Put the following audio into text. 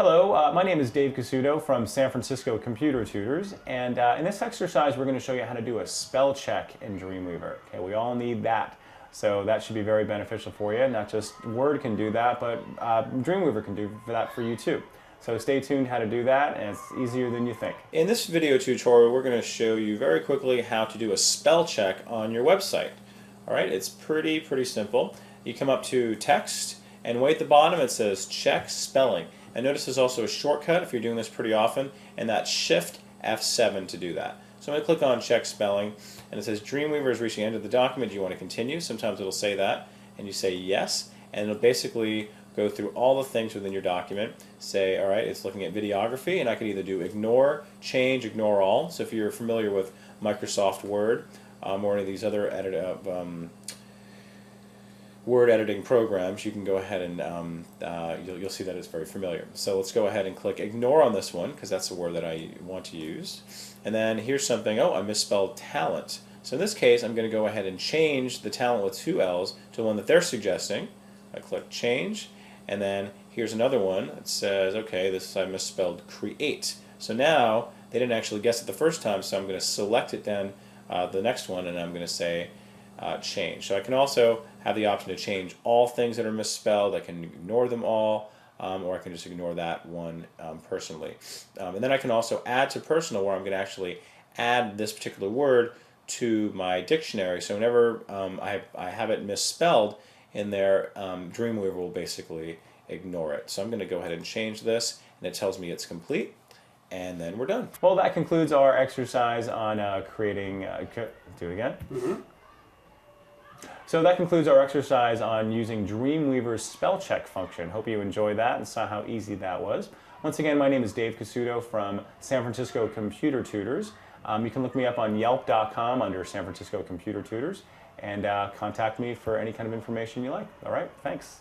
Hello, my name is Dave Casuto from San Francisco Computer Tutors, and in this exercise we're going to show you how to do a spell check in Dreamweaver. Okay, we all need that, so that should be very beneficial for you. Not just Word can do that, but Dreamweaver can do that for you too. So stay tuned how to do that, and it's easier than you think. In this video tutorial, we're going to show you very quickly how to do a spell check on your website. All right, it's pretty simple. You come up to text, and way at the bottom it says check spelling. And notice there's also a shortcut if you're doing this pretty often, and that's Shift F7 to do that. So I'm going to click on check spelling, and it says Dreamweaver has reached the end of the document. Do you want to continue? Sometimes it'll say that, and you say yes, and it'll basically go through all the things within your document. Say, all right, it's looking at videography, and I could either do ignore, change, ignore all. So if you're familiar with Microsoft Word or any of these other word editing programs, you can go ahead and you'll see that it's very familiar. So let's go ahead and click ignore on this one because that's the word that I want to use. And then here's something, oh, I misspelled talent. So in this case I'm going to go ahead and change the talent with two L's to the one that they're suggesting. I click change, and then here's another one that says, okay, this I misspelled create. So now they didn't actually guess it the first time, so I'm going to select it then the next one, and I'm going to say change. So I can also have the option to change all things that are misspelled. I can ignore them all, or I can just ignore that one personally. And then I can also add to personal, where I'm going to actually add this particular word to my dictionary. So whenever I have it misspelled in there, Dreamweaver will basically ignore it. So I'm going to go ahead and change this, and it tells me it's complete. And then we're done. Well, that concludes our exercise on creating, do it again? Mm-hmm. So that concludes our exercise on using Dreamweaver's spell check function. Hope you enjoyed that and saw how easy that was. Once again, my name is Dave Casuto from San Francisco Computer Tutors. You can look me up on Yelp.com under San Francisco Computer Tutors and contact me for any kind of information you like. All right, thanks.